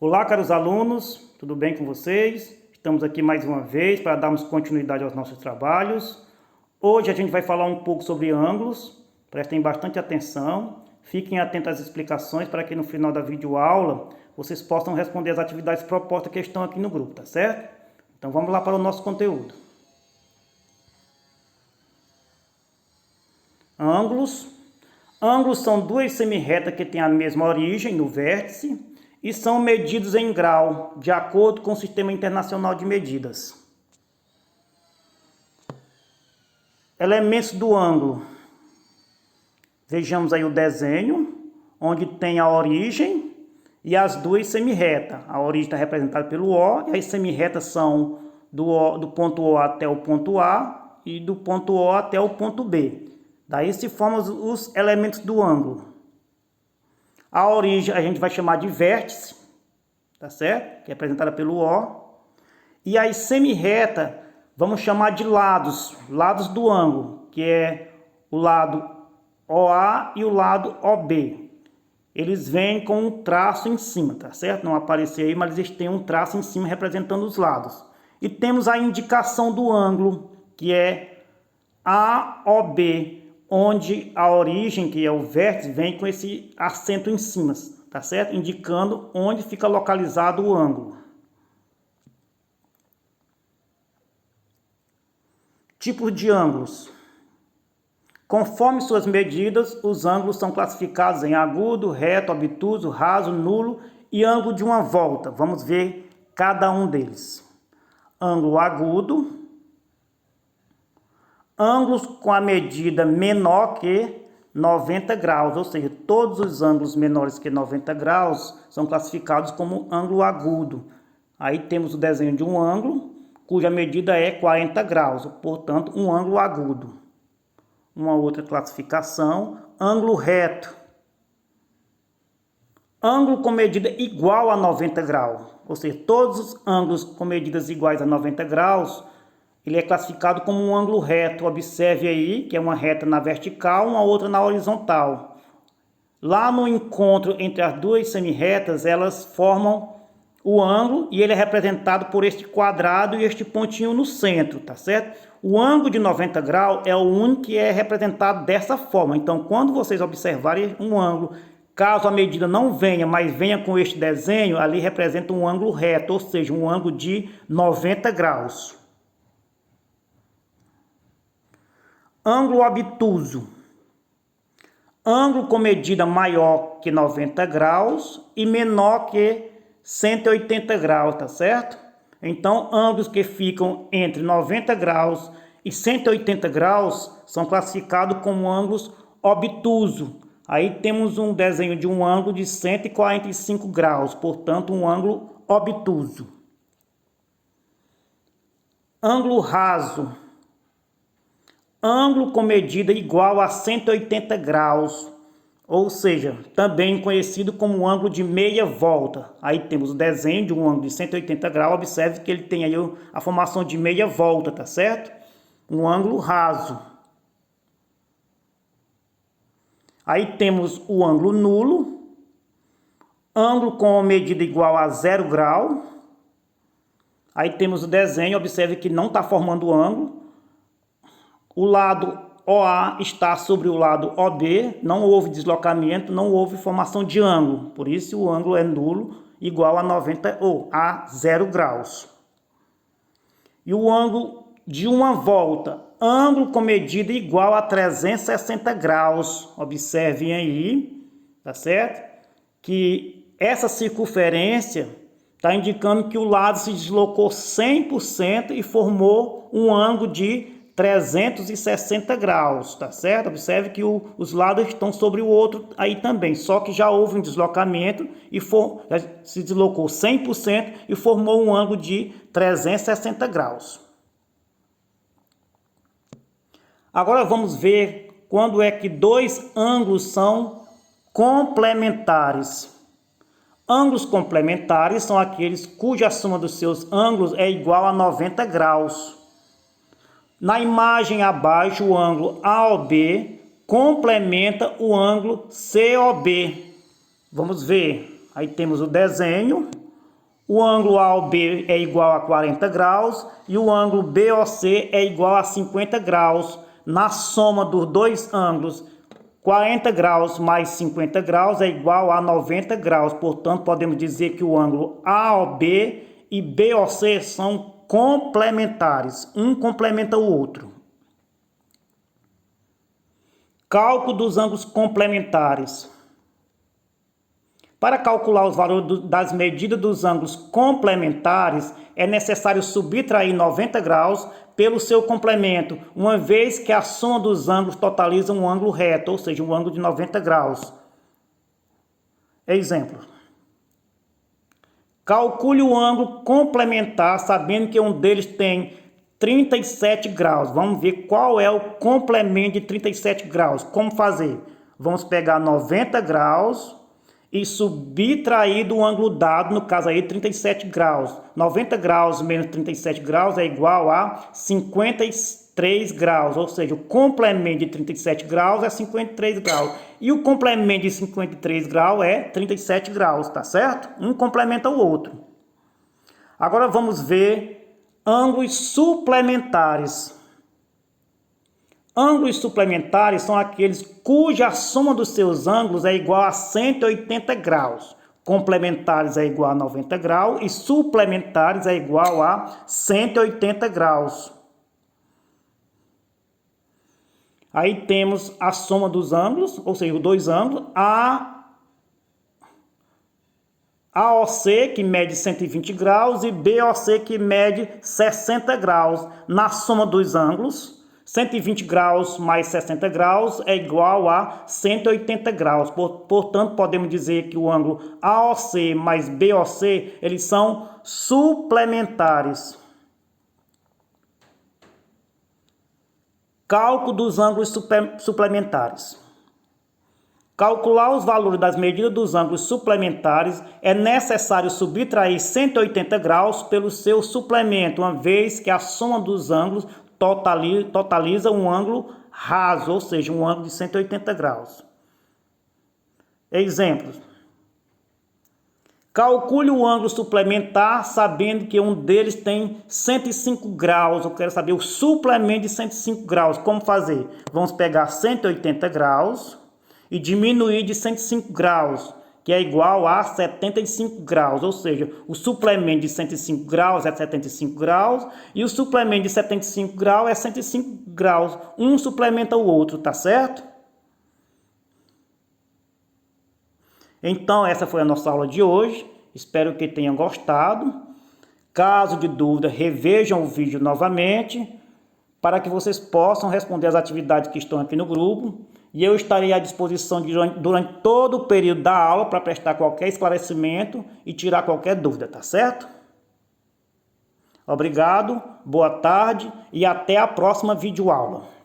Olá, caros alunos, tudo bem com vocês? Estamos aqui mais uma vez para darmos continuidade aos nossos trabalhos. Hoje a gente vai falar um pouco sobre ângulos, prestem bastante atenção, fiquem atentos às explicações para que no final da videoaula vocês possam responder as atividades propostas que estão aqui no grupo, tá certo? Então vamos lá para o nosso conteúdo. Ângulos. Ângulos são duas semirretas que têm a mesma origem no vértice e são medidos em grau, de acordo com o Sistema Internacional de Medidas. Elementos do ângulo. Vejamos aí o desenho, onde tem a origem e as duas semirretas. A origem está representada pelo O, e as semirretas são do ponto O até o ponto A e do ponto O até o ponto B. Daí se formam os elementos do ângulo. A origem a gente vai chamar de vértice, tá certo? Que é representada pelo O. E as semirretas vamos chamar de lados, lados do ângulo, que é o lado OA e o lado OB. Eles vêm com um traço em cima, tá certo? Não apareceu aí, mas eles têm um traço em cima representando os lados. E temos a indicação do ângulo, que é AOB, onde a origem, que é o vértice, vem com esse acento em cima, tá certo? Indicando onde fica localizado o ângulo. Tipos de ângulos. Conforme suas medidas, os ângulos são classificados em agudo, reto, obtuso, raso, nulo e ângulo de uma volta. Vamos ver cada um deles. Ângulo agudo. Ângulos com a medida menor que 90 graus, ou seja, todos os ângulos menores que 90 graus são classificados como ângulo agudo. Aí temos o desenho de um ângulo, cuja medida é 40 graus, portanto, um ângulo agudo. Uma outra classificação, ângulo reto. Ângulo com medida igual a 90 graus, ou seja, todos os ângulos com medidas iguais a 90 graus, ele é classificado como um ângulo reto. Observe aí que é uma reta na vertical, uma outra na horizontal. Lá no encontro entre as duas semirretas, elas formam o ângulo e ele é representado por este quadrado e este pontinho no centro, tá certo? O ângulo de 90 graus é o único que é representado dessa forma. Então, quando vocês observarem um ângulo, caso a medida não venha, mas venha com este desenho, ali representa um ângulo reto, ou seja, um ângulo de 90 graus. Ângulo obtuso. Ângulo com medida maior que 90 graus e menor que 180 graus, tá certo? Então, ângulos que ficam entre 90 graus e 180 graus são classificados como ângulos obtuso. Aí temos um desenho de um ângulo de 145 graus, portanto, um ângulo obtuso. Ângulo raso. Ângulo com medida igual a 180 graus, ou seja, também conhecido como ângulo de meia volta. Aí temos o desenho de um ângulo de 180 graus, observe que ele tem aí a formação de meia volta, tá certo? Um ângulo raso. Aí temos o ângulo nulo, ângulo com medida igual a 0 grau. Aí temos o desenho, observe que não está formando ângulo. O lado OA está sobre o lado OB, não houve deslocamento, não houve formação de ângulo. Por isso o ângulo é nulo, igual a 90 ou a 0 graus. E o ângulo de uma volta, ângulo com medida igual a 360 graus. Observem aí, tá certo? Que essa circunferência está indicando que o lado se deslocou 100% e formou um ângulo de 360 graus, tá certo? Observe que os lados estão sobre o outro aí também, só que já houve um deslocamento e já se deslocou 100% e formou um ângulo de 360 graus. Agora vamos ver quando é que dois ângulos são complementares. Ângulos complementares são aqueles cuja soma dos seus ângulos é igual a 90 graus. Na imagem abaixo, o ângulo AOB complementa o ângulo COB. Vamos ver. Aí temos o desenho, o ângulo AOB é igual a 40 graus e o ângulo BOC é igual a 50 graus. Na soma dos dois ângulos, 40 graus mais 50 graus é igual a 90 graus. Portanto, podemos dizer que o ângulo AOB e BOC são complementares. Um complementa o outro. Cálculo dos ângulos complementares. Para calcular os valores das medidas dos ângulos complementares, é necessário subtrair 90 graus pelo seu complemento, uma vez que a soma dos ângulos totaliza um ângulo reto, ou seja, um ângulo de 90 graus. Exemplo. Calcule o ângulo complementar sabendo que um deles tem 37 graus. Vamos ver qual é o complemento de 37 graus. Como fazer? Vamos pegar 90 graus e subtrair do ângulo dado, no caso aí 37 graus. 90 graus menos 37 graus é igual a 53 graus, ou seja, o complemento de 37 graus é 53 graus. E o complemento de 53 graus é 37 graus, tá certo? Um complementa o outro. Agora vamos ver ângulos suplementares. Ângulos suplementares são aqueles cuja soma dos seus ângulos é igual a 180 graus. Complementares é igual a 90 graus e suplementares é igual a 180 graus. Aí temos a soma dos ângulos, ou seja, os dois ângulos, AOC, que mede 120 graus, e BOC, que mede 60 graus. Na soma dos ângulos, 120 graus mais 60 graus é igual a 180 graus. Portanto, podemos dizer que o ângulo AOC mais BOC, eles são suplementares. Cálculo dos ângulos suplementares. Calcular os valores das medidas dos ângulos suplementares é necessário subtrair 180 graus pelo seu suplemento, uma vez que a soma dos ângulos totaliza um ângulo raso, ou seja, um ângulo de 180 graus. Exemplos. Calcule o ângulo suplementar sabendo que um deles tem 105 graus. Eu quero saber o suplemento de 105 graus. Como fazer? Vamos pegar 180 graus e diminuir de 105 graus, que é igual a 75 graus, ou seja, o suplemento de 105 graus é 75 graus e o suplemento de 75 graus é 105 graus. Um suplementa o outro, tá certo? Então, essa foi a nossa aula de hoje. Espero que tenham gostado. Caso de dúvida, revejam o vídeo novamente para que vocês possam responder as atividades que estão aqui no grupo. E eu estarei à disposição durante todo o período da aula para prestar qualquer esclarecimento e tirar qualquer dúvida, tá certo? Obrigado, boa tarde e até a próxima videoaula.